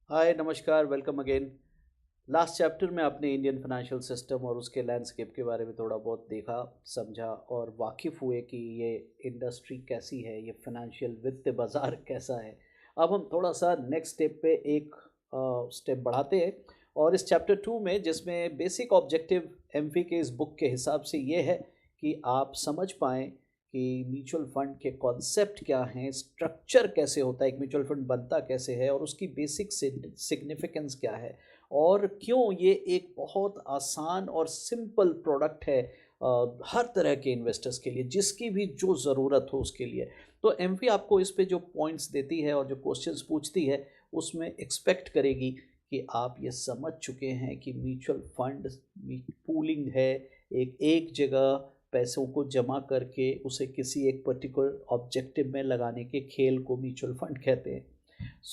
हाय नमस्कार, welcome again. Last chapter में आपने इंडियन फाइनेंशियल सिस्टम और उसके लैंडस्केप के बारे में थोड़ा बहुत देखा, समझा और वाकिफ़ हुए कि ये इंडस्ट्री कैसी है, ये फाइनेंशियल वित्त बाज़ार कैसा है। अब हम थोड़ा सा नेक्स्ट स्टेप पे एक स्टेप बढ़ाते हैं और इस चैप्टर 2 में जिसमें बेसिक ऑब्जेक्टिव एमफी के इस बुक के हिसाब से ये है कि आप समझ पाएँ कि म्यूचुअल फंड के कॉन्सेप्ट क्या हैं, स्ट्रक्चर कैसे होता है, एक म्यूचुअल फंड बनता कैसे है और उसकी बेसिक सिग्निफिकेंस क्या है और क्यों ये एक बहुत आसान और सिंपल प्रोडक्ट है हर तरह के इन्वेस्टर्स के लिए, जिसकी भी जो ज़रूरत हो उसके लिए। तो एमफी आपको इस पे जो पॉइंट्स देती है और जो क्वेश्चंस पूछती है उसमें एक्सपेक्ट करेगी कि आप ये समझ चुके हैं कि म्यूचुअल फंड पूलिंग है, एक एक जगह पैसों को जमा करके उसे किसी एक पर्टिकुलर ऑब्जेक्टिव में लगाने के खेल को म्यूचुअल फंड कहते हैं।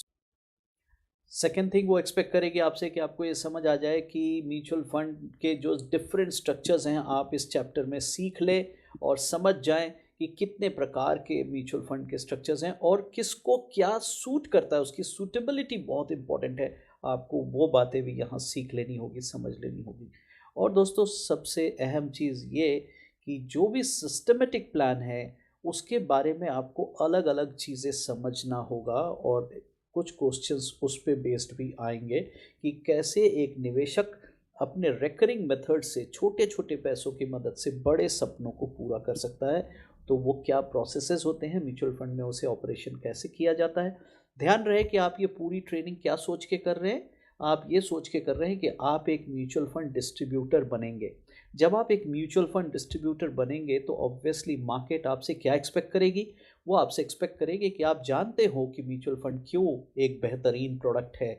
सेकेंड थिंग वो एक्सपेक्ट करेगी आपसे कि आपको ये समझ आ जाए कि म्यूचुअल फंड के जो डिफरेंट स्ट्रक्चर्स हैं आप इस चैप्टर में सीख लें और समझ जाएं कि कितने प्रकार के म्यूचुअल फंड के स्ट्रक्चर्स हैं और किसको क्या सूट करता है, उसकी सूटेबिलिटी बहुत इंपॉर्टेंट है। आपको वो बातें भी यहाँ सीख लेनी होगी, समझ लेनी होगी। और दोस्तों सबसे अहम चीज़ ये कि जो भी सिस्टमेटिक प्लान है उसके बारे में आपको अलग अलग चीज़ें समझना होगा और कुछ क्वेश्चंस उस पे बेस्ड भी आएंगे कि कैसे एक निवेशक अपने रेकरिंग मेथड से छोटे छोटे पैसों की मदद से बड़े सपनों को पूरा कर सकता है। तो वो क्या प्रोसेसेस होते हैं म्यूचुअल फंड में, उसे ऑपरेशन कैसे किया जाता है। ध्यान रहे कि आप ये पूरी ट्रेनिंग क्या सोच के कर रहे हैं। आप ये सोच के कर रहे हैं कि आप एक म्यूचुअल फंड डिस्ट्रीब्यूटर बनेंगे। जब आप एक म्यूचुअल फंड डिस्ट्रीब्यूटर बनेंगे तो ऑब्वियसली मार्केट आपसे क्या एक्सपेक्ट करेगी। वो आपसे एक्सपेक्ट करेगी कि आप जानते हो कि म्यूचुअल फंड क्यों एक बेहतरीन प्रोडक्ट है,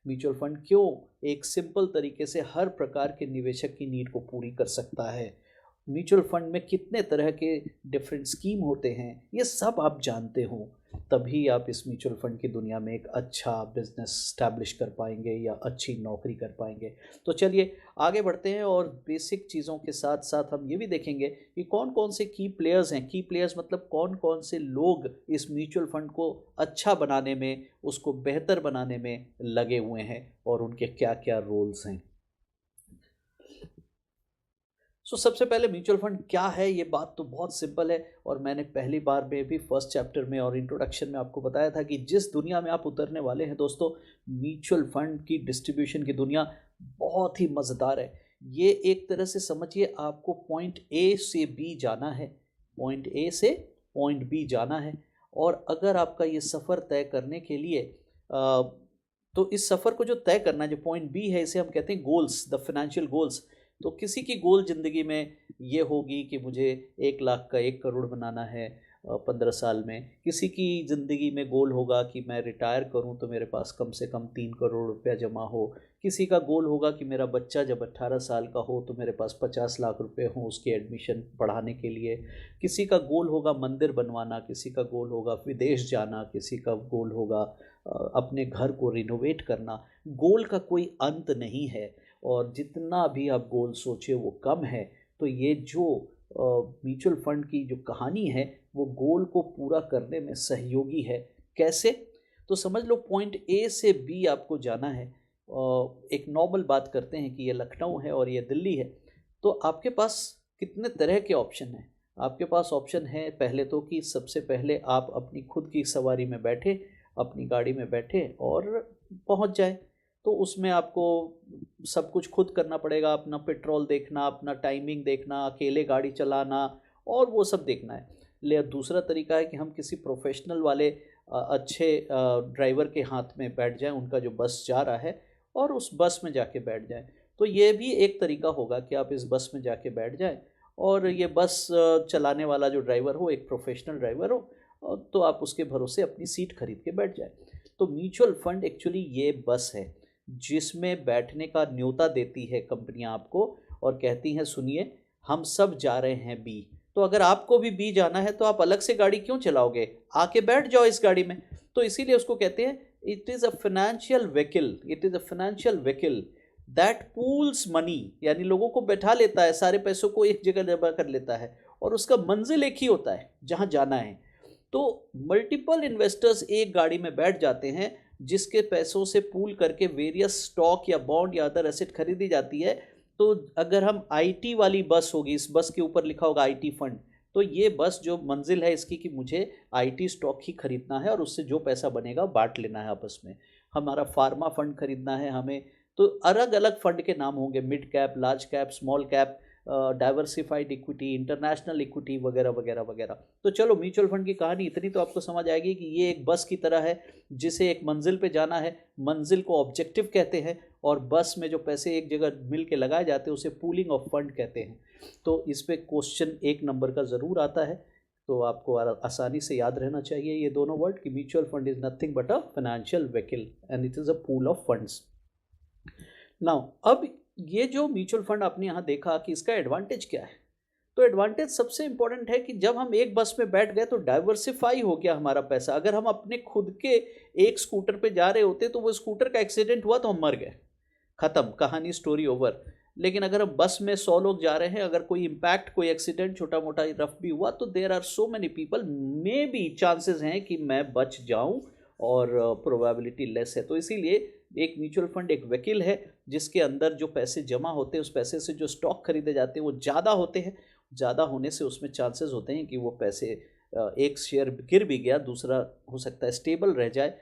म्यूचुअल फंड क्यों एक सिंपल तरीके से हर प्रकार के निवेशक की नीड को पूरी कर सकता है, म्यूचुअल फंड में कितने तरह के डिफरेंट स्कीम होते हैं, ये सब आप जानते हो। तभी आप इस म्यूचुअल फंड की दुनिया में एक अच्छा बिजनेस स्टैब्लिश कर पाएंगे या अच्छी नौकरी कर पाएंगे। तो चलिए आगे बढ़ते हैं और बेसिक चीज़ों के साथ साथ हम ये भी देखेंगे कि कौन कौन से की प्लेयर्स हैं। की प्लेयर्स मतलब कौन कौन से लोग इस म्यूचुअल फंड को अच्छा बनाने में, उसको बेहतर बनाने में लगे हुए हैं और उनके क्या क्या रोल्स हैं। सबसे पहले म्यूचुअल फंड क्या है, ये बात तो बहुत सिंपल है और मैंने पहली बार में भी फर्स्ट चैप्टर में और इंट्रोडक्शन में आपको बताया था कि जिस दुनिया में आप उतरने वाले हैं दोस्तों, म्यूचुअल फंड की डिस्ट्रीब्यूशन की दुनिया बहुत ही मज़ेदार है। ये एक तरह से समझिए, आपको पॉइंट ए से बी जाना है, पॉइंट ए से पॉइंट बी जाना है। और अगर आपका ये सफ़र तय करने के लिए तो इस सफ़र को जो तय करना है, जो पॉइंट बी है, इसे हम कहते हैं गोल्स, द फाइनेंशियल गोल्स। तो किसी की गोल ज़िंदगी में ये होगी कि मुझे 1 लाख का 1 करोड़ बनाना है 15 साल में। किसी की ज़िंदगी में गोल होगा कि मैं रिटायर करूं तो मेरे पास कम से कम 3 करोड़ रुपया जमा हो। किसी का गोल होगा कि मेरा बच्चा जब 18 साल का हो तो मेरे पास 50 लाख रुपए हों उसके एडमिशन पढ़ाने के लिए। किसी का गोल होगा मंदिर बनवाना, किसी का गोल होगा विदेश जाना, किसी का गोल होगा अपने घर को रिनोवेट करना। गोल का कोई अंत नहीं है और जितना भी आप गोल सोचे वो कम है। तो ये जो म्यूचुअल फंड की जो कहानी है वो गोल को पूरा करने में सहयोगी है। कैसे? तो समझ लो, पॉइंट ए से बी आपको जाना है। एक नॉर्मल बात करते हैं कि ये लखनऊ है और ये दिल्ली है। तो आपके पास कितने तरह के ऑप्शन हैं। आपके पास ऑप्शन है पहले तो कि सबसे पहले आप अपनी खुद की सवारी में बैठे, अपनी गाड़ी में बैठे और पहुंच जाए। तो उसमें आपको सब कुछ खुद करना पड़ेगा, अपना पेट्रोल देखना, अपना टाइमिंग देखना, अकेले गाड़ी चलाना और वो सब देखना है। ले दूसरा तरीका है कि हम किसी प्रोफेशनल वाले अच्छे ड्राइवर के हाथ में बैठ जाएं, उनका जो बस जा रहा है, और उस बस में जाके बैठ जाएं। तो ये भी एक तरीका होगा कि आप इस बस में जाके बैठ जाएं और ये बस चलाने वाला जो ड्राइवर हो एक प्रोफेशनल ड्राइवर हो, तो आप उसके भरोसे अपनी सीट खरीद के बैठ जाएं। तो म्यूचुअल फंड एक्चुअली ये बस है जिसमें बैठने का न्योता देती है कंपनियां आपको और कहती हैं सुनिए हम सब जा रहे हैं बी। तो अगर आपको भी बी जाना है तो आप अलग से गाड़ी क्यों चलाओगे, आके बैठ जाओ इस गाड़ी में। तो इसीलिए उसको कहते हैं it is a financial vehicle, it is a financial vehicle that pools money, यानी लोगों को बैठा लेता है, सारे पैसों को एक जगह जमा कर लेता है और उसका मंजिल एक ही होता है जहाँ जाना है। तो मल्टीपल इन्वेस्टर्स एक गाड़ी में बैठ जाते हैं, जिसके पैसों से पूल करके वेरियस स्टॉक या बॉन्ड या अदर एसेट खरीदी जाती है। तो अगर हम आईटी वाली बस होगी, इस बस के ऊपर लिखा होगा आईटी फंड, तो ये बस जो मंजिल है इसकी कि मुझे आईटी स्टॉक ही खरीदना है और उससे जो पैसा बनेगा बांट लेना है आपस में। हमारा फार्मा फंड खरीदना है हमें, तो अलग अलग फंड के नाम होंगे, mid cap, large cap, small cap, diversified equity, international equity वगैरह वगैरह वगैरह। तो चलो म्यूचुअल फंड की कहानी इतनी तो आपको समझ आएगी कि ये एक बस की तरह है, जिसे एक मंजिल पे जाना है, मंजिल को ऑब्जेक्टिव कहते हैं, और बस में जो पैसे एक जगह मिल के लगाए जाते हैं उसे पूलिंग ऑफ फंड कहते हैं। तो इस पे क्वेश्चन 1 नंबर का ज़रूर आता है, तो आपको आसानी से याद रहना चाहिए ये दोनों वर्ड कि mutual fund is nothing but a financial vehicle and it is a pool of funds. Now अब ये जो म्यूचुअल फंड आपने यहाँ देखा कि इसका एडवांटेज क्या है, तो एडवांटेज सबसे इंपॉर्टेंट है कि जब हम एक बस में बैठ गए तो डाइवर्सिफाई हो गया हमारा पैसा। अगर हम अपने खुद के एक स्कूटर पे जा रहे होते तो वो स्कूटर का एक्सीडेंट हुआ तो हम मर गए, खत्म, कहानी, स्टोरी ओवर। लेकिन अगर हम बस में 100 लोग जा रहे हैं, अगर कोई इम्पैक्ट, कोई एक्सीडेंट छोटा मोटा रफ भी हुआ तो there are so many people, may be chances हैं कि मैं बच जाऊं, और प्रोबेबिलिटी लेस है। तो इसीलिए एक म्यूचुअल फंड एक वकील है जिसके अंदर जो पैसे जमा होते हैं, उस पैसे से जो स्टॉक खरीदे जाते हैं वो ज़्यादा होते हैं। ज़्यादा होने से उसमें चांसेस होते हैं कि वो पैसे, एक शेयर गिर भी गया, दूसरा हो सकता है स्टेबल रह जाए,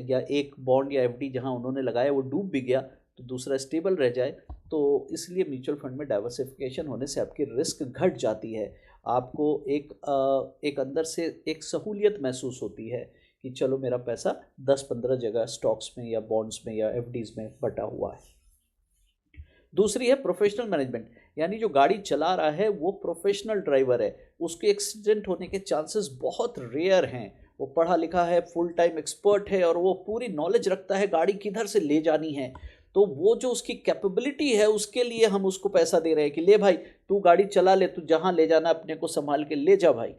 या एक बॉन्ड या एफडी जहां उन्होंने लगाया वो डूब भी गया तो दूसरा स्टेबल रह जाए। तो इसलिए म्यूचुअल फंड में डाइवर्सिफिकेशन होने से आपकी रिस्क घट जाती है, आपको एक अंदर से एक सहूलियत महसूस होती है कि चलो मेरा पैसा 10-15 जगह स्टॉक्स में या बॉन्ड्स में या एफडीज में बटा हुआ है। दूसरी है प्रोफेशनल मैनेजमेंट, यानी जो गाड़ी चला रहा है वो प्रोफेशनल ड्राइवर है, उसके एक्सीडेंट होने के चांसेस बहुत रेयर हैं। वो पढ़ा लिखा है, फुल टाइम एक्सपर्ट है, और वो पूरी नॉलेज रखता है गाड़ी किधर से ले जानी है। तो वो जो उसकी कैपेबिलिटी है उसके लिए हम उसको पैसा दे रहे हैं कि ले भाई तू गाड़ी चला ले, तू जहाँ ले जाना अपने को संभाल के ले जा भाई।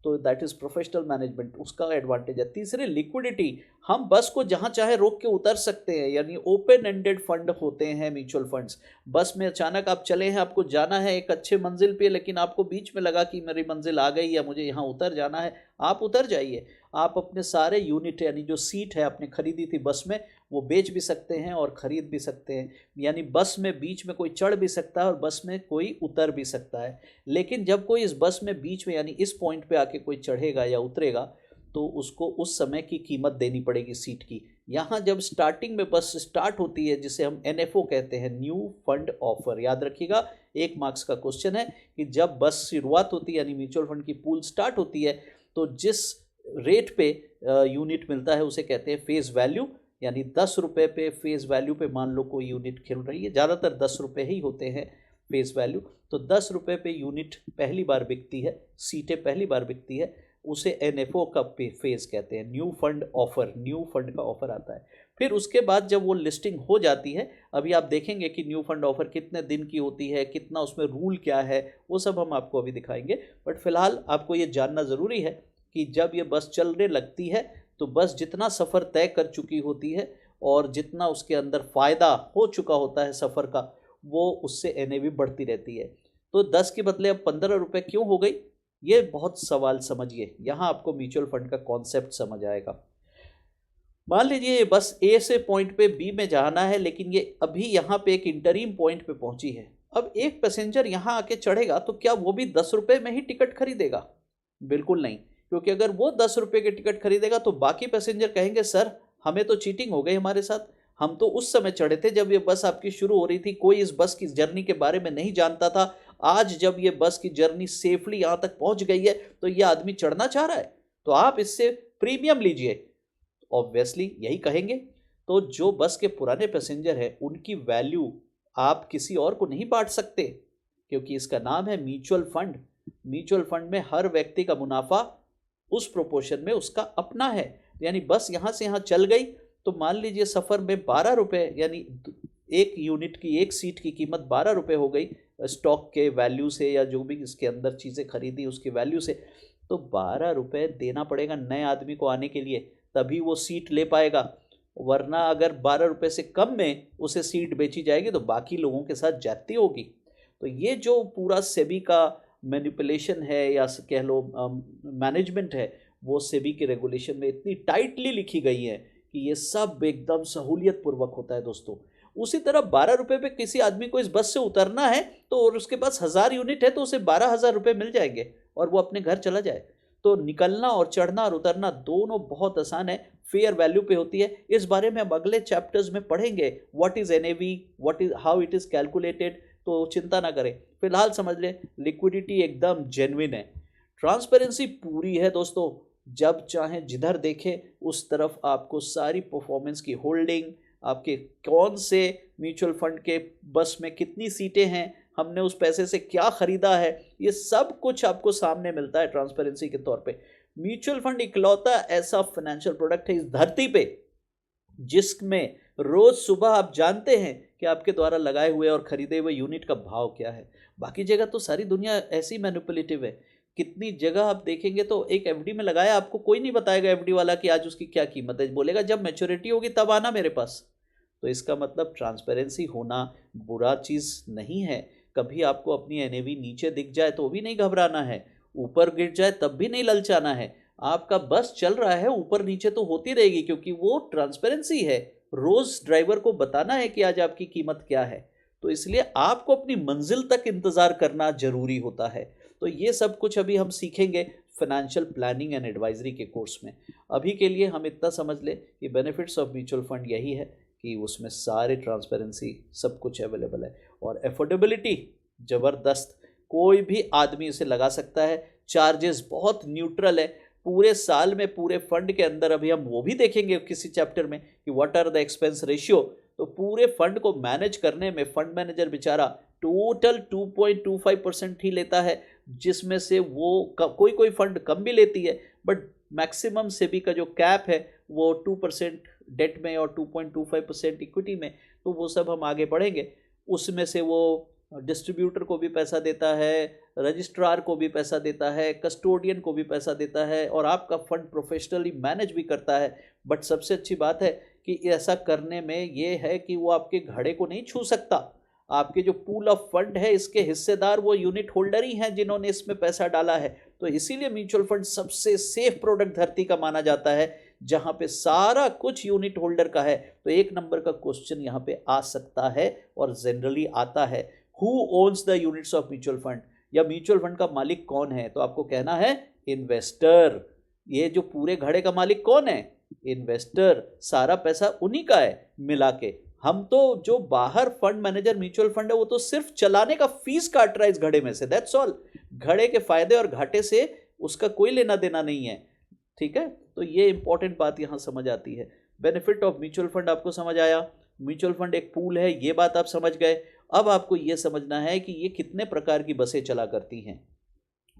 तो दैट इज़ प्रोफेशनल मैनेजमेंट, उसका एडवांटेज है। तीसरे लिक्विडिटी, हम बस को जहाँ चाहे रोक के उतर सकते हैं, यानी ओपन एंडेड फंड होते हैं म्यूचुअल फंड्स। बस में अचानक आप चले हैं, आपको जाना है एक अच्छे मंजिल पे, लेकिन आपको बीच में लगा कि मेरी मंजिल आ गई या मुझे यहाँ उतर जाना है, आप उतर जाइए। आप अपने सारे यूनिट यानी जो सीट है आपने खरीदी थी बस में, वो बेच भी सकते हैं और ख़रीद भी सकते हैं। यानी बस में बीच में कोई चढ़ भी सकता है और बस में कोई उतर भी सकता है। लेकिन जब कोई इस बस में बीच में यानी इस पॉइंट पे आके कोई चढ़ेगा या उतरेगा तो उसको उस समय की कीमत देनी पड़ेगी सीट की। यहाँ जब स्टार्टिंग में बस स्टार्ट होती है, जिसे हम NFO कहते हैं, न्यू फंड ऑफर, याद रखिएगा 1 मार्क्स का क्वेश्चन है कि जब बस शुरुआत होती है यानी म्यूचुअल फंड की पूल स्टार्ट होती है तो जिस रेट पे यूनिट मिलता है उसे कहते हैं फेस वैल्यू। यानी 10 रुपये पे फेस वैल्यू पे मान लो कोई यूनिट खेल रही है, ज़्यादातर 10 रुपये ही होते हैं फेस वैल्यू। तो 10 रुपये पे यूनिट पहली बार बिकती है, सीटें पहली बार बिकती है, उसे NFO का फेज कहते हैं, new fund offer, new fund का ऑफर आता है। फिर उसके बाद जब वो लिस्टिंग हो जाती है, अभी आप देखेंगे कि न्यू फंड ऑफर कितने दिन की होती है, कितना उसमें रूल क्या है, वो सब हम आपको अभी दिखाएंगे। बट फिलहाल आपको ये जानना ज़रूरी है कि जब ये बस चलने लगती है तो बस जितना सफ़र तय कर चुकी होती है और जितना उसके अंदर फ़ायदा हो चुका होता है सफ़र का, वो उससे NAV बढ़ती रहती है। तो 10 के बदले अब 15 रुपये क्यों हो गई, ये बहुत सवाल समझिए, यहाँ आपको म्यूचुअल फंड का कॉन्सेप्ट समझ आएगा। मान लीजिए ये बस A से पॉइंट पे B में जाना है, लेकिन ये अभी यहाँ पे एक इंटरिम पॉइंट पे पहुंची है। अब एक पैसेंजर यहाँ आके चढ़ेगा तो क्या वो भी 10 रुपये में ही टिकट खरीदेगा? बिल्कुल नहीं, क्योंकि अगर वो 10 रुपये के टिकट खरीदेगा तो बाकी पैसेंजर कहेंगे सर हमें तो चीटिंग हो गई हमारे साथ, हम तो उस समय चढ़े थे जब ये बस आपकी शुरू हो रही थी, कोई इस बस की जर्नी के बारे में नहीं जानता था। आज जब ये बस की जर्नी सेफली यहाँ तक पहुँच गई है तो ये आदमी चढ़ना चाह रहा है, तो आप इससे प्रीमियम लीजिए, ऑब्वियसली यही कहेंगे। तो जो बस के पुराने पैसेंजर हैं उनकी वैल्यू आप किसी और को नहीं बांट सकते, क्योंकि इसका नाम है म्यूचुअल फंड। म्यूचुअल फंड में हर व्यक्ति का मुनाफा उस प्रोपोर्शन में उसका अपना है। यानी बस यहाँ से यहाँ चल गई तो मान लीजिए सफ़र में 12 रुपये, यानी एक यूनिट की, एक सीट की कीमत 12 रुपये हो गई स्टॉक के वैल्यू से या जो भी इसके अंदर चीज़ें खरीदी उसके वैल्यू से, तो 12 रुपये देना पड़ेगा नए आदमी को आने के लिए, तभी वो सीट ले पाएगा। वरना अगर 12 रुपये से कम में उसे सीट बेची जाएगी तो बाकी लोगों के साथ जाती होगी। तो ये जो पूरा सेबी का मैनिपुलेशन है या कह लो मैनेजमेंट है, वो सेबी के रेगुलेशन में इतनी टाइटली लिखी गई हैं कि ये सब एकदम सहूलियत पूर्वक होता है दोस्तों। उसी तरह 12 रुपए पे किसी आदमी को इस बस से उतरना है तो और उसके पास 1000 यूनिट है तो उसे 12,000 रुपये मिल जाएंगे और वो अपने घर चला जाए। तो निकलना और चढ़ना और उतरना दोनों बहुत आसान है, फेयर वैल्यू पे होती है। इस बारे में हम अगले चैप्टर्स में पढ़ेंगे, what is NAV, what is how it is calculated, तो चिंता ना करें। फिलहाल समझ ले लिक्विडिटी एकदम जेन्युइन है, ट्रांसपेरेंसी पूरी है दोस्तों। जब चाहे जिधर देखें उस तरफ आपको सारी परफॉर्मेंस की होल्डिंग, आपके कौन से म्यूचुअल फंड के बस में कितनी सीटें हैं, हमने उस पैसे से क्या खरीदा है, ये सब कुछ आपको सामने मिलता है ट्रांसपेरेंसी के तौर पे। म्यूचुअल फंड इकलौता ऐसा फाइनेंशियल प्रोडक्ट है इस धरती पे जिसमें रोज सुबह आप जानते हैं कि आपके द्वारा लगाए हुए और खरीदे हुए यूनिट का भाव क्या है। बाकी जगह तो सारी दुनिया ऐसी मैनिपुलेटिव है, कितनी जगह आप देखेंगे तो एक एफडी में लगाया, आपको कोई नहीं बताएगा एफडी वाला कि आज उसकी क्या कीमत है, बोलेगा जब मैच्योरिटी होगी तब आना मेरे पास। तो इसका मतलब ट्रांसपेरेंसी होना बुरा चीज़ नहीं है। कभी आपको अपनी एनएवी नीचे दिख जाए तो भी नहीं घबराना है, ऊपर गिर जाए तब भी नहीं ललचाना है। आपका बस चल रहा है, ऊपर नीचे तो होती रहेगी क्योंकि वो ट्रांसपेरेंसी है। रोज ड्राइवर को बताना है कि आज आपकी कीमत क्या है, तो इसलिए आपको अपनी मंजिल तक इंतजार करना जरूरी होता है। तो ये सब कुछ अभी हम सीखेंगे फाइनेंशियल प्लानिंग एंड एडवाइजरी के कोर्स में। अभी के लिए हम इतना समझ लें कि बेनिफिट्स ऑफ म्यूचुअल फंड यही है कि उसमें सारे ट्रांसपेरेंसी सब कुछ अवेलेबल है और एफोर्डेबिलिटी ज़बरदस्त, कोई भी आदमी इसे लगा सकता है। चार्जेस बहुत न्यूट्रल है, पूरे साल में पूरे फंड के अंदर अभी हम वो भी देखेंगे किसी चैप्टर में कि what are the expense ratio. तो पूरे फंड को मैनेज करने में फंड मैनेजर बेचारा टोटल 2.25% ही लेता है, जिसमें से वो कोई कोई फंड कम भी लेती है, बट मैक्सिमम सेबी का जो कैप है वो 2% डेट में और 2.25% इक्विटी में। तो वो सब हम आगे पढ़ेंगे। उसमें से वो डिस्ट्रीब्यूटर को भी पैसा देता है, रजिस्ट्रार को भी पैसा देता है, कस्टोडियन को भी पैसा देता है और आपका फंड प्रोफेशनली मैनेज भी करता है। बट सबसे अच्छी बात है कि ऐसा करने में ये है कि वो आपके घड़े को नहीं छू सकता। आपके जो पूल ऑफ फंड है इसके हिस्सेदार वो यूनिट होल्डर ही हैं जिन्होंने इसमें पैसा डाला है। तो इसीलिए म्यूचुअल फंड सबसे सेफ प्रोडक्ट धरती का माना जाता है, जहां पे सारा कुछ यूनिट होल्डर का है। तो एक नंबर का क्वेश्चन यहाँ पे आ सकता है और जनरली आता है, who owns the units of mutual fund, या म्यूचुअल फंड का मालिक कौन है। तो आपको कहना है इन्वेस्टर। ये जो पूरे घड़े का मालिक कौन है, इन्वेस्टर। सारा पैसा उन्हीं का है मिला के। हम तो जो बाहर फंड मैनेजर म्यूचुअल फंड है वो तो सिर्फ चलाने का फीस काट रहा है इस घड़े में से, दैट्स ऑल। घड़े के फायदे और घाटे से उसका कोई लेना देना नहीं है, ठीक है। तो ये इंपॉर्टेंट बात यहाँ समझ आती है। बेनिफिट ऑफ म्यूचुअल फंड आपको समझ आया, म्यूचुअल फंड एक पूल है, ये बात आप समझ गए। अब आपको ये समझना है कि ये कितने प्रकार की बसें चला करती हैं।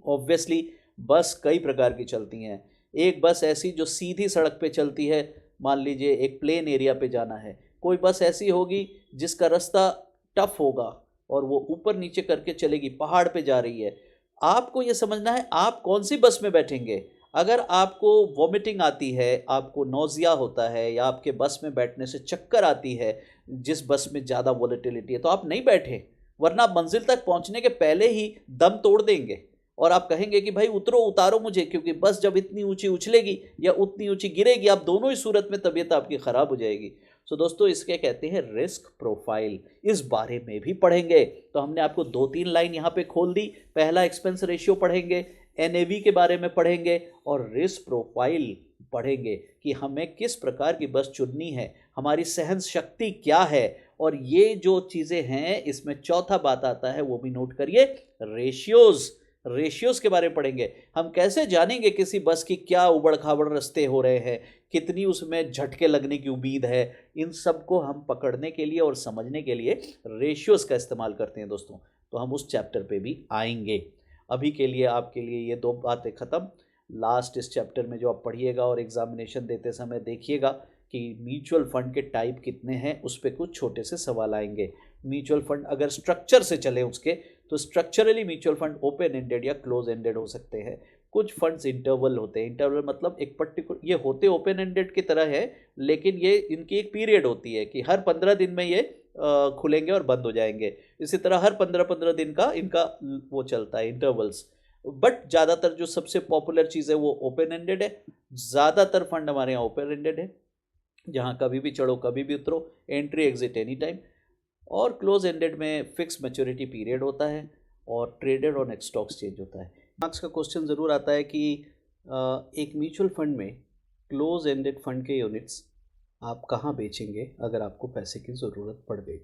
ऑब्वियसली बस कई प्रकार की चलती हैं। एक बस ऐसी जो सीधी सड़क पे चलती है, मान लीजिए एक प्लेन एरिया पे जाना है। कोई बस ऐसी होगी जिसका रास्ता टफ होगा और वो ऊपर नीचे करके चलेगी, पहाड़ पे जा रही है। आपको ये समझना है आप कौन सी बस में बैठेंगे। अगर आपको वॉमिटिंग आती है, आपको नोजिया होता है या आपके बस में बैठने से चक्कर आती है, जिस बस में ज़्यादा वॉलेटिलिटी है, तो आप नहीं बैठे, वरना आप मंजिल तक पहुंचने के पहले ही दम तोड़ देंगे और आप कहेंगे कि भाई उतरो, उतारो मुझे, क्योंकि बस जब इतनी ऊंची उछलेगी या उतनी ऊंची गिरेगी, आप दोनों ही सूरत में तबीयत आपकी ख़राब हो जाएगी। सो दोस्तों इसके कहते हैं रिस्क प्रोफाइल, इस बारे में भी पढ़ेंगे। तो हमने आपको 2-3 लाइन यहाँ पे खोल दी। पहला एक्सपेंस रेशियो पढ़ेंगे, एनएवी के बारे में पढ़ेंगे और रिस्क प्रोफाइल पढ़ेंगे कि हमें किस प्रकार की बस चुननी है, हमारी सहन शक्ति क्या है। और ये जो चीज़ें हैं इसमें चौथा बात आता है, वो भी नोट करिए, रेशियोज़। रेशियोज़ के बारे में पढ़ेंगे। हम कैसे जानेंगे किसी बस की क्या उबड़ खाबड़ रास्ते हो रहे हैं, कितनी उसमें झटके लगने की उम्मीद है। इन सब को हम पकड़ने के लिए और समझने के लिए रेशियोज़ का इस्तेमाल करते हैं दोस्तों। तो हम उस चैप्टर पे भी आएंगे। अभी के लिए आपके लिए ये 2 बातें ख़त्म। लास्ट इस चैप्टर में जो आप पढ़िएगा और एग्जामिनेशन देते समय देखिएगा कि म्यूचुअल फंड के टाइप कितने हैं, उस पर कुछ छोटे से सवाल आएंगे। म्यूचुअल फंड अगर स्ट्रक्चर से चले उसके, तो structurally mutual fund open ended या क्लोज एंडेड हो सकते हैं। कुछ फंड्स इंटरवल होते हैं। इंटरवल मतलब एक पर्टिकुलर, ये होते ओपन एंडेड की तरह है, लेकिन ये इनकी एक पीरियड होती है कि हर 15 दिन में ये खुलेंगे और बंद हो जाएंगे। इसी तरह हर 15-15 दिन का इनका वो चलता है इंटरवल्स। बट ज़्यादातर जो सबसे पॉपुलर चीज़ है वो ओपन एंडेड है। ज़्यादातर फंड हमारे यहाँ ओपन एंडेड है, जहाँ कभी भी चढ़ो कभी भी उतरो, एंट्री एग्जिट एनी टाइम। और क्लोज एंडेड में फिक्स मैच्योरिटी पीरियड होता है और ट्रेडेड ऑन स्टॉक एक्सचेंज होता है। मार्क्स का क्वेश्चन ज़रूर आता है कि एक म्यूचुअल फंड में क्लोज एंडेड फंड के यूनिट्स आप कहाँ बेचेंगे अगर आपको पैसे की ज़रूरत पड़ गई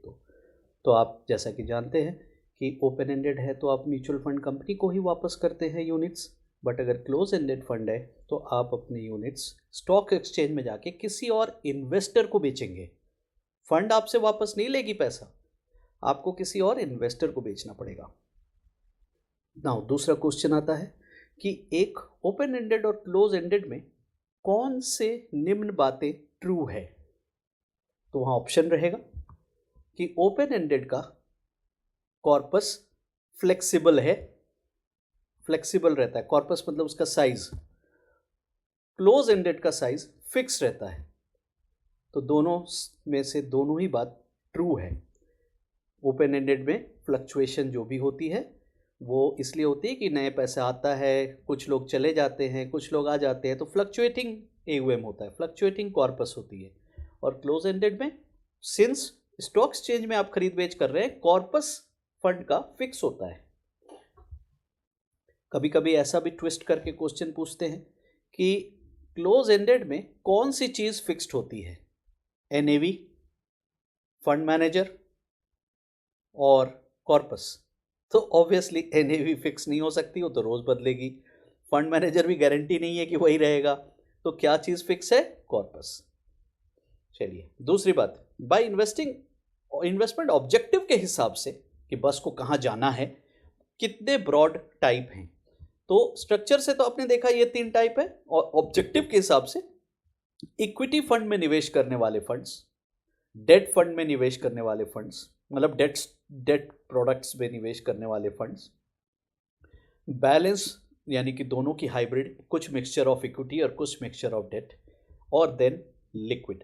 तो आप जैसा कि जानते हैं कि ओपन एंडेड है तो आप म्यूचुअल फंड कंपनी को ही वापस करते हैं यूनिट्स, बट अगर क्लोज एंडेड फंड है तो आप अपने यूनिट्स स्टॉक एक्सचेंज में जाके किसी और इन्वेस्टर को बेचेंगे। फंड आपसे वापस नहीं लेगी पैसा, आपको किसी और इन्वेस्टर को बेचना पड़ेगा। नाउ दूसरा क्वेश्चन आता है कि एक ओपन एंडेड और क्लोज एंडेड में कौन से निम्न बातें ट्रू है। तो वहां ऑप्शन रहेगा कि ओपन एंडेड का कॉर्पस फ्लेक्सिबल है, फ्लेक्सिबल रहता है, कॉर्पस मतलब उसका साइज। क्लोज एंडेड का साइज फिक्स रहता है। तो दोनों में से दोनों ही बात ट्रू है। ओपन एंडेड में फ्लक्चुएशन जो भी होती है वो इसलिए होती है कि नए पैसा आता है, कुछ लोग चले जाते हैं, कुछ लोग आ जाते हैं, तो फ्लक्चुएटिंग AUM होता है, फ्लक्चुएटिंग कॉर्पस होती है। और क्लोज एंडेड में सिंस स्टॉक एक्सचेंज में आप खरीद बेच कर रहे हैं, कॉर्पस फंड का फिक्स होता है। कभी कभी ऐसा भी ट्विस्ट करके क्वेश्चन पूछते हैं कि क्लोज एंडेड में कौन सी चीज फिक्स्ड होती है, NAV, फंड मैनेजर और कॉर्पस। तो ऑब्वियसली NAV फिक्स नहीं हो सकती, वो तो रोज बदलेगी। फंड मैनेजर भी गारंटी नहीं है कि वही रहेगा, तो क्या चीज फिक्स है, कॉर्पस। चलिए दूसरी बात, बाय इन्वेस्टमेंट ऑब्जेक्टिव के हिसाब से कि बस को कहाँ जाना है, कितने ब्रॉड टाइप हैं। तो स्ट्रक्चर से तो आपने देखा ये 3 टाइप है, और ऑब्जेक्टिव के हिसाब से इक्विटी फंड में निवेश करने वाले फंड्स, डेट फंड में निवेश करने वाले फंड्स, मतलब डेट प्रोडक्ट्स में निवेश करने वाले फंड्स, बैलेंस यानी कि दोनों की हाइब्रिड, कुछ मिक्सचर ऑफ इक्विटी और कुछ मिक्सचर ऑफ डेट, और देन लिक्विड।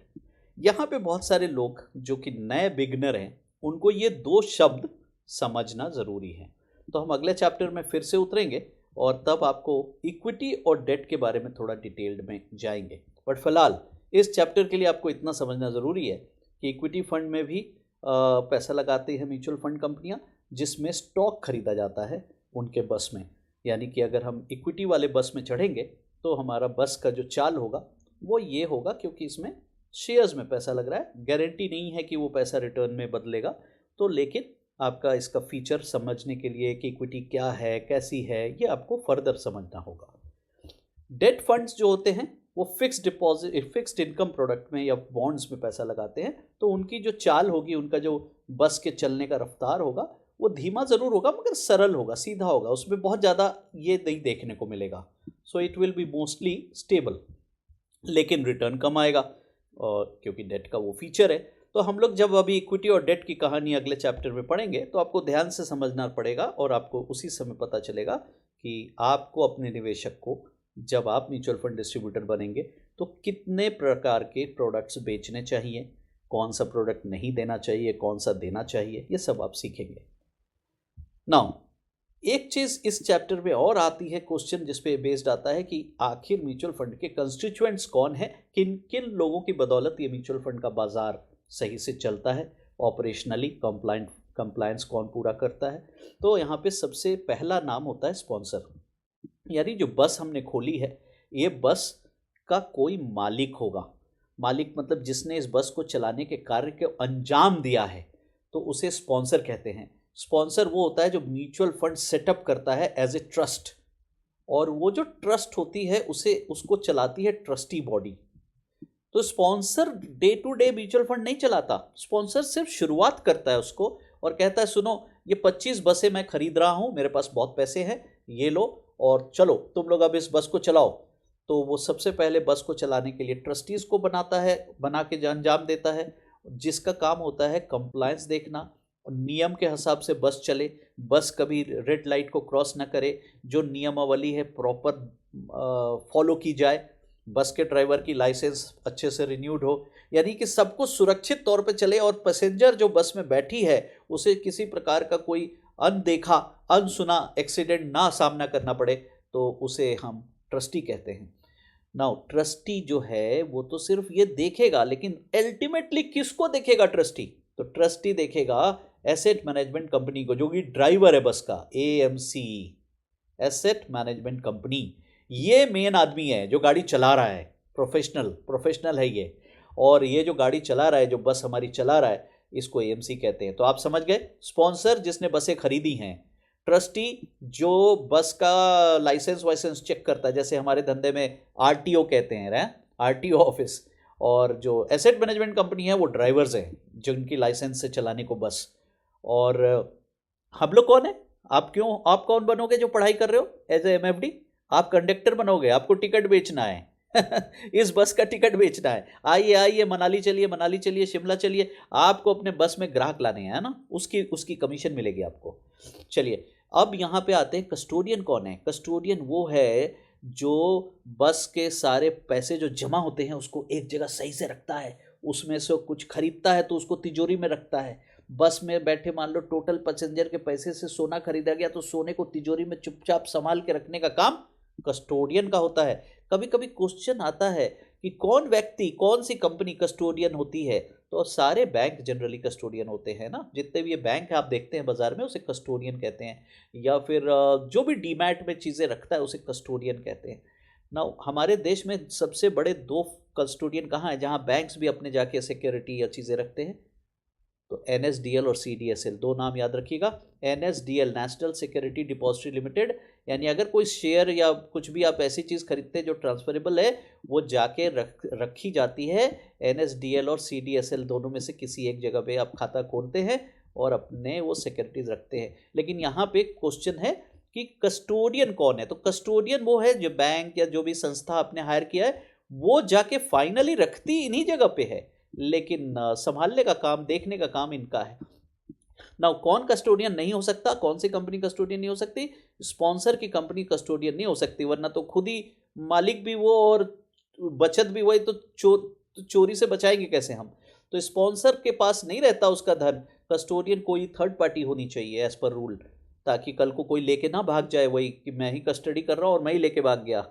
यहाँ पे बहुत सारे लोग जो कि नए बिगनर हैं उनको ये 2 शब्द समझना ज़रूरी है। तो हम अगले चैप्टर में फिर से उतरेंगे और तब आपको इक्विटी और डेट के बारे में थोड़ा डिटेल्ड में जाएंगे। बट फिलहाल इस चैप्टर के लिए आपको इतना समझना ज़रूरी है कि इक्विटी फंड में भी पैसा लगाते हैं म्यूचुअल फंड कंपनियां, जिसमें स्टॉक खरीदा जाता है उनके बस में। यानी कि अगर हम इक्विटी वाले बस में चढ़ेंगे तो हमारा बस का जो चाल होगा वो ये होगा, क्योंकि इसमें शेयर्स में पैसा लग रहा है, गारंटी नहीं है कि वो पैसा रिटर्न में बदलेगा। तो लेकिन आपका इसका फीचर समझने के लिए कि इक्विटी क्या है, कैसी है, ये आपको फर्दर समझना होगा। डेट फंड्स जो होते हैं वो fixed deposit, fixed income product में या बॉन्ड्स में पैसा लगाते हैं, तो उनकी जो चाल होगी, उनका जो बस के चलने का रफ्तार होगा वो धीमा ज़रूर होगा मगर सरल होगा, सीधा होगा, उसमें बहुत ज़्यादा ये नहीं देखने को मिलेगा। So it will be mostly stable, लेकिन रिटर्न कम आएगा, और क्योंकि डेट का वो फीचर है। तो हम लोग जब अभी इक्विटी और डेट की कहानी अगले चैप्टर में पढ़ेंगे तो आपको ध्यान से समझना पड़ेगा, और आपको उसी समय पता चलेगा कि आपको अपने निवेशक को, जब आप म्यूचुअल फंड डिस्ट्रीब्यूटर बनेंगे, तो कितने प्रकार के प्रोडक्ट्स बेचने चाहिए, कौन सा प्रोडक्ट नहीं देना चाहिए, कौन सा देना चाहिए, ये सब आप सीखेंगे। नाउ एक चीज़ इस चैप्टर में और आती है, क्वेश्चन जिस पे बेस्ड आता है कि आखिर म्यूचुअल फंड के कंस्टिट्यूएंट्स कौन है, किन किन लोगों की बदौलत ये म्यूचुअल फंड का बाजार सही से चलता है, ऑपरेशनली कंप्लायंस कौन पूरा करता है। तो यहाँ पे सबसे पहला नाम होता है स्पॉन्सर, यानी जो बस हमने खोली है, ये बस का कोई मालिक होगा। मालिक मतलब जिसने इस बस को चलाने के कार्य को अंजाम दिया है, तो उसे स्पॉन्सर कहते हैं। स्पॉन्सर वो होता है जो म्यूचुअल फंड सेटअप करता है एज ए ट्रस्ट, और वो जो ट्रस्ट होती है उसको चलाती है ट्रस्टी बॉडी। तो sponsor day to day mutual fund नहीं चलाता, स्पॉन्सर सिर्फ शुरुआत करता है उसको और कहता है सुनो ये 25 बसें मैं खरीद रहा हूँ, मेरे पास बहुत पैसे हैं, ये लो और चलो तुम लोग अब इस बस को चलाओ। तो वो सबसे पहले बस को चलाने के लिए ट्रस्टीज को बनाता है, बना के अंजाम देता है, जिसका काम होता है कंप्लायंस देखना, नियम के हिसाब से बस चले, बस कभी रेड लाइट को क्रॉस ना करे, जो नियमावली है प्रॉपर फॉलो की जाए, बस के ड्राइवर की लाइसेंस अच्छे से रिन्यूड हो, यानी कि सब कुछ सुरक्षित तौर पे चले और पैसेंजर जो बस में बैठी है उसे किसी प्रकार का कोई अनदेखा अनसुना एक्सीडेंट ना सामना करना पड़े, तो उसे हम ट्रस्टी कहते हैं। नाउ ट्रस्टी जो है वो तो सिर्फ ये देखेगा, लेकिन अल्टीमेटली किसको देखेगा ट्रस्टी? तो ट्रस्टी देखेगा एसेट मैनेजमेंट कंपनी को, जो कि ड्राइवर है बस का, एएमसी, एसेट मैनेजमेंट कंपनी। ये मेन आदमी है जो गाड़ी चला रहा है, प्रोफेशनल है ये। और ये जो गाड़ी चला रहा है, जो बस हमारी चला रहा है, इसको एएमसी कहते हैं। तो आप समझ गए, स्पॉन्सर जिसने बसें खरीदी हैं, ट्रस्टी जो बस का लाइसेंस वाइसेंस चेक करता है, जैसे हमारे धंधे में आरटीओ कहते हैं, आरटीओ ऑफिस। और जो एसेट मैनेजमेंट कंपनी है वो ड्राइवर्स हैं जिनकी लाइसेंस से चलाने को बस। और हम लोग कौन है? आप कौन बनोगे जो पढ़ाई कर रहे हो एज ए एमएफडी? आप कंडक्टर बनोगे, आपको टिकट बेचना है। इस बस का टिकट बेचना है। आइए आइए, मनाली चलिए, शिमला चलिए, आपको अपने बस में ग्राहक लाने हैं, है ना, उसकी उसकी कमीशन मिलेगी आपको। चलिए, अब यहाँ पे आते हैं, कस्टोडियन कौन है? कस्टोडियन वो है जो बस के सारे पैसे जो जमा होते हैं उसको एक जगह सही से रखता है, उसमें से कुछ खरीदता है तो उसको तिजोरी में रखता है। बस में बैठे मान लो टोटल पैसेंजर के पैसे से सोना खरीदा गया, तो सोने को तिजोरी में चुपचाप संभाल के रखने का काम कस्टोडियन का होता है। कभी कभी क्वेश्चन आता है कि कौन व्यक्ति, कौन सी कंपनी कस्टोडियन होती है? तो सारे बैंक जनरली कस्टोडियन होते हैं ना, जितने भी ये बैंक है आप देखते हैं बाजार में, उसे कस्टोडियन कहते हैं। या फिर जो भी डीमैट में चीज़ें रखता है उसे कस्टोडियन कहते हैं ना। हमारे देश में सबसे बड़े दो कस्टोडियन कहाँ हैं जहाँ बैंक्स भी अपने जाके सिक्योरिटी या चीज़ें रखते हैं? तो एनएसडीएल और सीडीएसएल, दो नाम याद रखिएगा। NSDL, national security depository limited, यानी अगर कोई शेयर या कुछ भी आप ऐसी चीज़ खरीदते हैं जो ट्रांसफरेबल है, वो जाके रखी जाती है एनएसडीएल और सीडीएसएल, दोनों में से किसी एक जगह पे आप खाता खोलते हैं और अपने वो सिक्योरिटीज रखते हैं। लेकिन यहाँ पे क्वेश्चन है कि कस्टोडियन कौन है? तो कस्टोडियन वो है जो बैंक या जो भी संस्था आपने हायर किया है वो जाके फाइनली रखती इन्हीं जगह पे है, लेकिन संभालने का काम, देखने का काम इनका है। नाउ कौन कस्टोडियन नहीं हो सकता? कौन सी कंपनी कस्टोडियन नहीं हो सकती? स्पॉन्सर की कंपनी कस्टोडियन नहीं हो सकती, वरना तो खुद ही मालिक भी वो और बचत भी वही, तो चोरी से बचाएंगे कैसे हम? तो स्पॉन्सर के पास नहीं रहता उसका धन, कस्टोडियन कोई थर्ड पार्टी होनी चाहिए एज पर रूल, ताकि कल को कोई लेके ना भाग जाए, वही कि मैं ही कस्टडी कर रहा हूँ और मैं ही लेके भाग गया।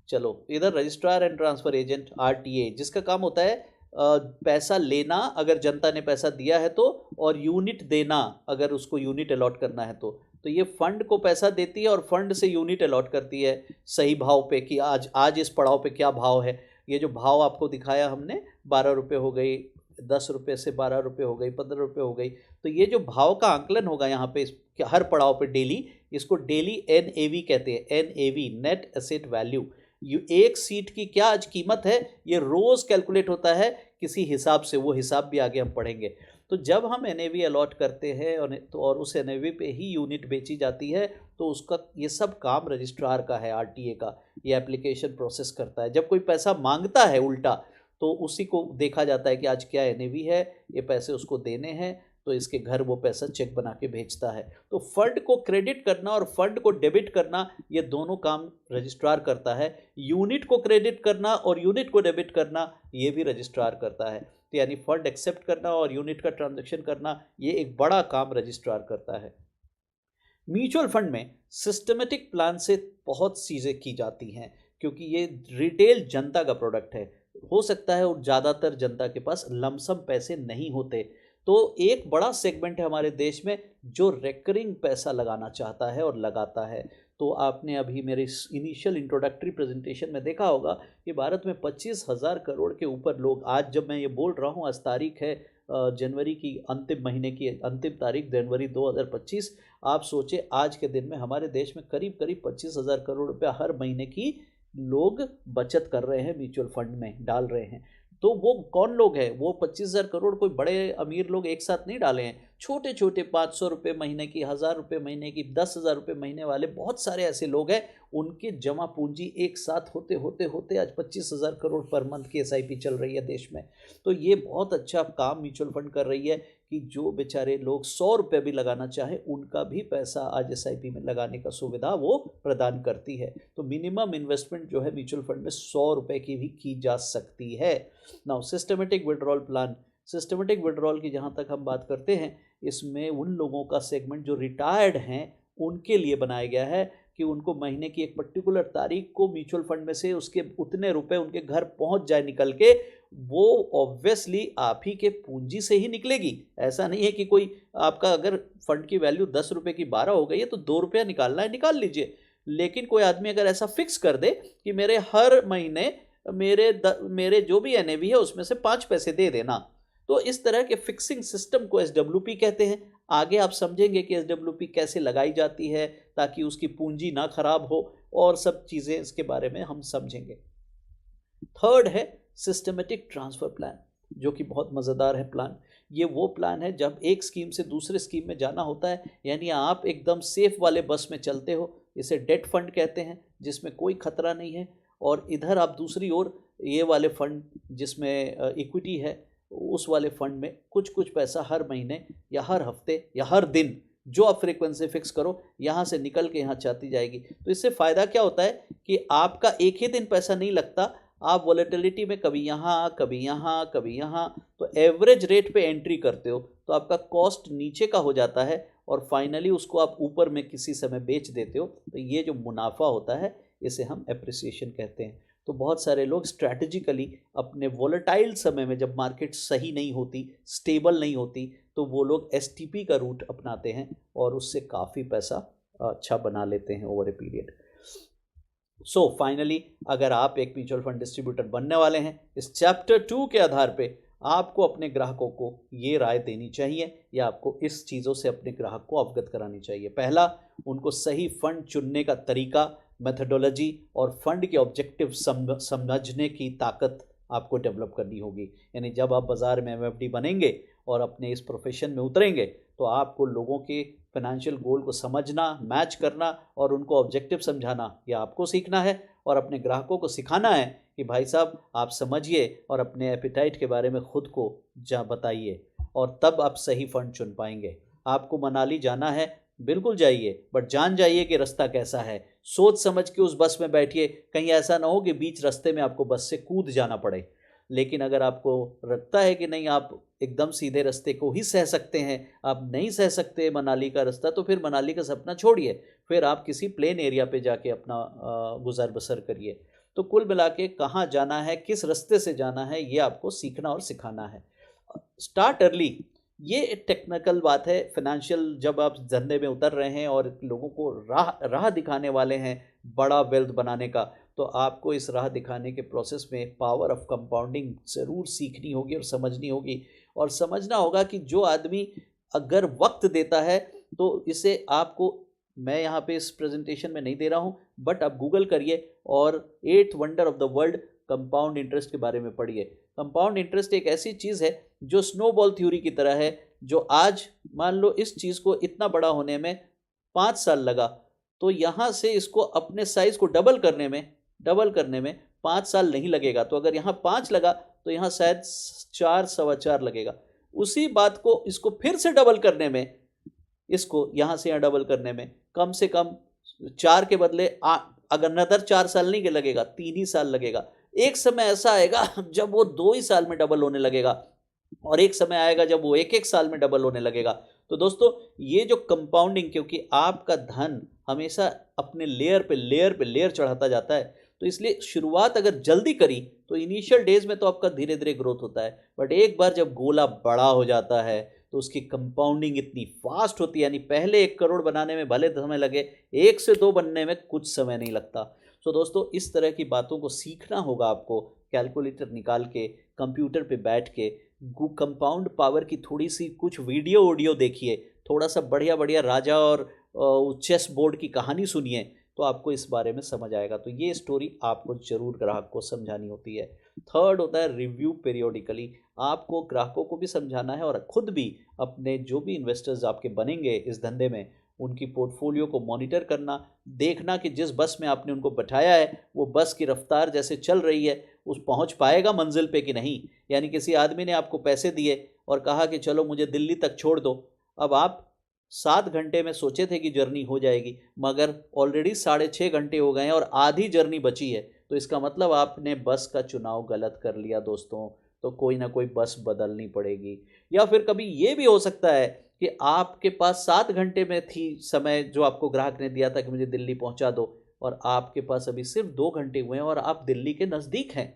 चलो, इधर registrar and transfer agent, RTA, जिसका काम होता है पैसा लेना अगर जनता ने पैसा दिया है तो, और यूनिट देना अगर उसको यूनिट अलॉट करना है तो ये फंड को पैसा देती है और फंड से यूनिट अलॉट करती है सही भाव पे, कि आज इस पड़ाव पे क्या भाव है। ये जो भाव आपको दिखाया हमने, 12 रुपये हो गई, 10 रुपये से 12 रुपये हो गई, 15 रुपये हो गई, तो ये जो भाव का आंकलन होगा यहाँ पे हर पड़ाव पे डेली, इसको डेली एनएवी कहते हैं। NAV, net asset value. एक सीट की क्या आज कीमत है, ये रोज कैलकुलेट होता है किसी हिसाब से, वो हिसाब भी आगे हम पढ़ेंगे। तो जब हम एनएवी अलॉट करते हैं और उस एनएवी पे ही यूनिट बेची जाती है, तो उसका ये सब काम रजिस्ट्रार का है, आरटीए का। ये एप्लीकेशन प्रोसेस करता है। जब कोई पैसा मांगता है उल्टा, तो उसी को देखा जाता है कि आज क्या एनएवी है, ये पैसे उसको देने हैं, तो इसके घर वो पैसा चेक बना के भेजता है। तो फंड को क्रेडिट करना और फंड को डेबिट करना, ये दोनों काम रजिस्ट्रार करता है। यूनिट को क्रेडिट करना और यूनिट को डेबिट करना, ये भी रजिस्ट्रार करता है। तो यानी फंड एक्सेप्ट करना और यूनिट का ट्रांजैक्शन करना, ये एक बड़ा काम रजिस्ट्रार करता है। म्यूचुअल फंड में सिस्टमेटिक प्लान से बहुत चीज़ें की जाती हैं, क्योंकि ये रिटेल जनता का प्रोडक्ट है। हो सकता है और ज़्यादातर जनता के पास लमसम पैसे नहीं होते, तो एक बड़ा सेगमेंट है हमारे देश में जो रेकरिंग पैसा लगाना चाहता है और लगाता है। तो आपने अभी मेरे इनिशियल इंट्रोडक्टरी प्रेजेंटेशन में देखा होगा कि भारत में 25,000 करोड़ के ऊपर लोग, आज जब मैं ये बोल रहा हूँ, आज तारीख है जनवरी की, अंतिम महीने की अंतिम तारीख जनवरी 2025। आप सोचे आज के दिन में हमारे देश में करीब करीब 25,000 करोड़ रुपया हर महीने की लोग बचत कर रहे हैं, म्यूचुअल फंड में डाल रहे हैं। तो वो कौन लोग हैं? वो 25,000 करोड़ कोई बड़े अमीर लोग एक साथ नहीं डाले हैं। छोटे छोटे 500 रुपये महीने की, 1,000 रुपये महीने की, 10,000 रुपये महीने वाले बहुत सारे ऐसे लोग हैं, उनकी जमा पूंजी एक साथ होते होते होते आज 25,000 करोड़ पर मंथ की एसआईपी चल रही है देश में। तो ये बहुत अच्छा काम म्यूचुअल फंड कर रही है कि जो बेचारे लोग 100 रुपये भी लगाना चाहे, उनका भी पैसा आज एसआईपी में लगाने का सुविधा वो प्रदान करती है। तो मिनिमम इन्वेस्टमेंट जो है म्यूचुअल फंड में 100 रुपये की भी की जा सकती है। Now systematic withdrawal plan, systematic withdrawal की जहाँ तक हम बात करते हैं, इसमें उन लोगों का सेगमेंट जो रिटायर्ड हैं उनके लिए बनाया गया है कि उनको महीने की एक पर्टिकुलर तारीख को म्यूचुअल फंड में से उसके उतने रुपए उनके घर पहुंच जाए निकल के, वो ऑब्वियसली आप ही के पूंजी से ही निकलेगी। ऐसा नहीं है कि कोई आपका अगर फंड की वैल्यू 10 रुपए की 12 हो गई है तो 2 रुपया निकालना है निकाल लीजिए, लेकिन कोई आदमी अगर ऐसा फिक्स कर दे कि मेरे हर महीने मेरे जो भी एनएवी है उसमें से 5 पैसे दे देना, तो इस तरह के फिक्सिंग सिस्टम को एसडब्ल्यूपी कहते हैं। आगे आप समझेंगे कि एसडब्ल्यूपी कैसे लगाई जाती है ताकि उसकी पूंजी ना खराब हो, और सब चीज़ें इसके बारे में हम समझेंगे। थर्ड है सिस्टमेटिक ट्रांसफर प्लान, जो कि बहुत मज़ेदार है प्लान। ये वो प्लान है जब एक स्कीम से दूसरे स्कीम में जाना होता है, यानी आप एकदम सेफ वाले बस में चलते हो, इसे डेट फंड कहते हैं जिसमें कोई खतरा नहीं है, और इधर आप दूसरी ओर ये वाले फंड जिसमें इक्विटी है, उस वाले फंड में कुछ कुछ पैसा हर महीने या हर हफ्ते या हर दिन जो आप फ्रीक्वेंसी फिक्स करो यहाँ से निकल के यहाँ जाती जाएगी। तो इससे फ़ायदा क्या होता है कि आपका एक ही दिन पैसा नहीं लगता, आप वॉलेटिलिटी में कभी यहाँ कभी यहाँ कभी यहाँ, तो एवरेज रेट पे एंट्री करते हो तो आपका कॉस्ट नीचे का हो जाता है और फाइनली उसको आप ऊपर में किसी समय बेच देते हो, तो ये जो मुनाफा होता है इसे हम एप्रिसिएशन कहते हैं। तो बहुत सारे लोग स्ट्रैटेजिकली अपने वॉलेटाइल समय में जब मार्केट सही नहीं होती, स्टेबल नहीं होती, तो वो लोग एसटीपी का रूट अपनाते हैं और उससे काफ़ी पैसा अच्छा बना लेते हैं over a period. So finally अगर आप एक म्यूचुअल फंड डिस्ट्रीब्यूटर बनने वाले हैं, इस चैप्टर 2 के आधार पे आपको अपने ग्राहकों को ये राय देनी चाहिए या आपको इस चीज़ों से अपने ग्राहक को अवगत करानी चाहिए। पहला, उनको सही फंड चुनने का तरीका, मेथडोलॉजी और फंड के ऑब्जेक्टिव समझने की ताकत आपको डेवलप करनी होगी। यानी जब आप बाज़ार में एमएफडी बनेंगे और अपने इस प्रोफेशन में उतरेंगे तो आपको लोगों के फाइनेंशियल गोल को समझना, मैच करना और उनको ऑब्जेक्टिव समझाना, यह आपको सीखना है, और अपने ग्राहकों को सिखाना है कि भाई साहब आप समझिए और अपने एपिटाइट के बारे में खुद को बताइए, और तब आप सही फंड चुन पाएंगे। आपको मनाली जाना है, बिल्कुल जाइए, बट जान जाइए कि रास्ता कैसा है, सोच समझ के उस बस में बैठिए, कहीं ऐसा ना हो कि बीच रास्ते में आपको बस से कूद जाना पड़े। लेकिन अगर आपको लगता है कि नहीं आप एकदम सीधे रास्ते को ही सह सकते हैं, आप नहीं सह सकते मनाली का रास्ता, तो फिर मनाली का सपना छोड़िए, फिर आप किसी प्लेन एरिया पे जाके अपना गुजर बसर करिए। तो कुल मिला के कहाँ जाना है, किस रास्ते से जाना है, ये आपको सीखना और सिखाना है। स्टार्ट अर्ली, ये एक टेक्निकल बात है। फाइनेंशियल जब आप धंधे में उतर रहे हैं और लोगों को राह दिखाने वाले हैं बड़ा वेल्थ बनाने का, तो आपको इस राह दिखाने के प्रोसेस में पावर ऑफ कंपाउंडिंग ज़रूर सीखनी होगी और समझनी होगी, और समझना होगा कि जो आदमी अगर वक्त देता है तो इसे आपको, मैं यहाँ पे इस प्रेजेंटेशन में नहीं दे रहा हूँ, बट आप गूगल करिए और 8th wonder of the world compound interest के बारे में पढ़िए। कंपाउंड इंटरेस्ट एक ऐसी चीज़ है जो स्नोबॉल थ्योरी की तरह है, जो आज मान लो इस चीज़ को इतना बड़ा होने में 5 साल लगा, तो यहाँ से इसको अपने साइज को डबल करने में 5 साल नहीं लगेगा। तो अगर यहाँ 5 लगा तो यहाँ शायद 4 सवा 4 लगेगा। उसी बात को इसको फिर से डबल करने में, इसको यहाँ से यहाँ डबल करने में कम से कम 4 के बदले अगर नदर 4 साल नहीं लगेगा, 3 ही साल लगेगा। एक समय ऐसा आएगा जब वो 2 ही साल में डबल होने लगेगा, और एक समय आएगा जब वो 1-1 साल में डबल होने लगेगा। तो दोस्तों ये जो कंपाउंडिंग, क्योंकि आपका धन हमेशा अपने लेयर पे लेयर चढ़ाता जाता है, तो इसलिए शुरुआत अगर जल्दी करी तो इनिशियल डेज में तो आपका धीरे धीरे ग्रोथ होता है, बट एक बार जब गोला बड़ा हो जाता है तो उसकी कंपाउंडिंग इतनी फास्ट होती है, यानी पहले 1 करोड़ बनाने में भले समय लगे, 1 से 2 बनने में कुछ समय नहीं लगता। तो दोस्तों इस तरह की बातों को सीखना होगा आपको, कैलकुलेटर निकाल के कंप्यूटर पे बैठ के कंपाउंड पावर की थोड़ी सी कुछ वीडियो देखिए, थोड़ा सा बढ़िया राजा और चेस बोर्ड की कहानी सुनिए, तो आपको इस बारे में समझ आएगा। तो ये स्टोरी आपको जरूर ग्राहक को समझानी होती है। थर्ड होता है रिव्यू पीरियोडिकली, आपको ग्राहकों को भी समझाना है और खुद भी अपने जो भी इन्वेस्टर्स आपके बनेंगे इस धंधे में, उनकी पोर्टफोलियो को मॉनिटर करना, देखना कि जिस बस में आपने उनको बैठाया है वो बस की रफ्तार जैसे चल रही है उस पहुंच पाएगा मंजिल पे कि नहीं। यानी किसी आदमी ने आपको पैसे दिए और कहा कि चलो मुझे दिल्ली तक छोड़ दो, अब आप 7 घंटे में सोचे थे कि जर्नी हो जाएगी, मगर ऑलरेडी 6.5 घंटे हो गए हैं और आधी जर्नी बची है, तो इसका मतलब आपने बस का चुनाव गलत कर लिया दोस्तों। तो कोई ना कोई बस बदलनी पड़ेगी। या फिर कभी ये भी हो सकता है कि आपके पास 7 घंटे में थी समय जो आपको ग्राहक ने दिया था कि मुझे दिल्ली पहुंचा दो, और आपके पास अभी सिर्फ 2 घंटे हुए हैं और आप दिल्ली के नज़दीक हैं।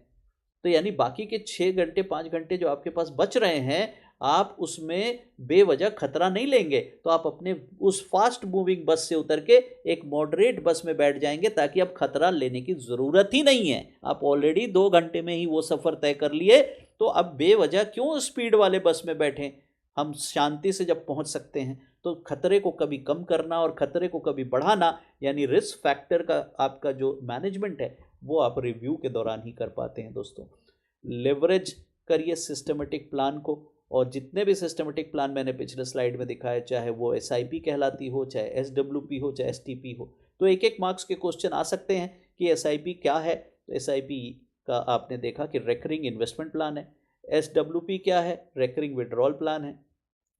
तो यानी बाकी के 6 घंटे 5 घंटे जो आपके पास बच रहे हैं, आप उसमें बेवजह खतरा नहीं लेंगे। तो आप अपने उस फास्ट मूविंग बस से उतर के एक मॉडरेट बस में बैठ जाएंगे, ताकि अब खतरा लेने की ज़रूरत ही नहीं है। आप ऑलरेडी 2 घंटे में ही वो सफ़र तय कर लिए, तो अब बेवजह क्यों स्पीड वाले बस में बैठें। हम शांति से जब पहुंच सकते हैं, तो खतरे को कभी कम करना और खतरे को कभी बढ़ाना, यानी रिस्क फैक्टर का आपका जो मैनेजमेंट है, वो आप रिव्यू के दौरान ही कर पाते हैं दोस्तों। लेवरेज करिए सिस्टमेटिक प्लान को, और जितने भी सिस्टमेटिक प्लान मैंने पिछले स्लाइड में दिखाए, चाहे वो SIP कहलाती हो, चाहे SWP हो, चाहे STP हो, तो एक एक मार्क्स के क्वेश्चन आ सकते हैं कि SIP क्या है। तो SIP का आपने देखा कि रेकरिंग इन्वेस्टमेंट प्लान है। SWP क्या है? रेकरिंग विड्रॉल प्लान है।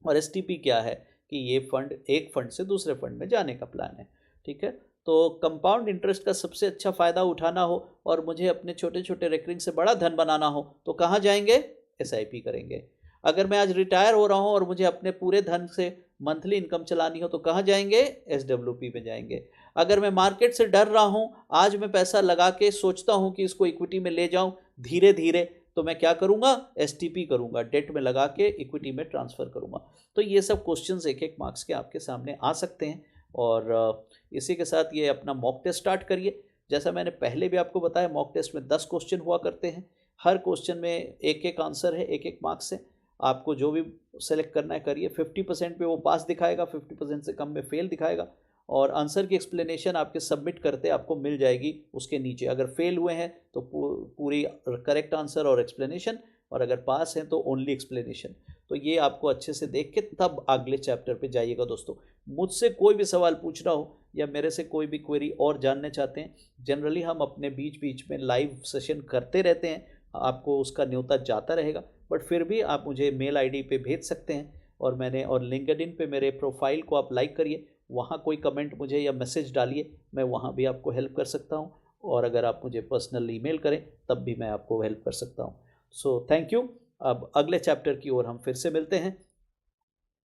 और STP क्या है कि ये फंड एक फंड से दूसरे फंड में जाने का प्लान है। ठीक है, तो कंपाउंड इंटरेस्ट का सबसे अच्छा फ़ायदा उठाना हो और मुझे अपने छोटे छोटे रेकरिंग से बड़ा धन बनाना हो, तो कहाँ जाएंगे? SIP करेंगे। अगर मैं आज रिटायर हो रहा हूँ और मुझे अपने पूरे धन से मंथली इनकम चलानी हो, तो कहाँ जाएंगे? SWP में जाएंगे। अगर मैं मार्केट से डर रहा हूँ, आज मैं पैसा लगा के सोचता हूँ कि इसको इक्विटी में ले जाऊँ धीरे धीरे, तो मैं क्या करूँगा? STP करूँगा, डेट में लगा के इक्विटी में ट्रांसफ़र करूँगा। तो ये सब क्वेश्चंस एक एक मार्क्स के आपके सामने आ सकते हैं। और इसी के साथ ये अपना मॉक टेस्ट स्टार्ट करिए। जैसा मैंने पहले भी आपको बताया, मॉक टेस्ट में 10 क्वेश्चन हुआ करते हैं। हर क्वेश्चन में एक एक आंसर है, एक एक मार्क्स है। आपको जो भी सेलेक्ट करना है करिए। 50% पे वो पास दिखाएगा, 50% से कम में फेल दिखाएगा। और आंसर की एक्सप्लेनेशन आपके सबमिट करते आपको मिल जाएगी उसके नीचे। अगर फेल हुए हैं तो पूरी करेक्ट आंसर और एक्सप्लेनेशन, और अगर पास हैं तो ओनली एक्सप्लेनेशन। तो ये आपको अच्छे से देख के तब अगले चैप्टर पे जाइएगा दोस्तों। मुझसे कोई भी सवाल पूछना हो या मेरे से कोई भी क्वेरी और जानने चाहते हैं, जनरली हम अपने बीच बीच में लाइव सेशन करते रहते हैं, आपको उसका न्योता जाता रहेगा। बट फिर भी आप मुझे मेल ID पे भेज सकते हैं, और लिंक्डइन पे मेरे प्रोफाइल को आप लाइक करिए, वहाँ कोई कमेंट मुझे या मैसेज डालिए, मैं वहाँ भी आपको हेल्प कर सकता हूँ। और अगर आप मुझे पर्सनल ईमेल करें तब भी मैं आपको हेल्प कर सकता हूँ। So thank you. अब अगले चैप्टर की ओर हम फिर से मिलते हैं।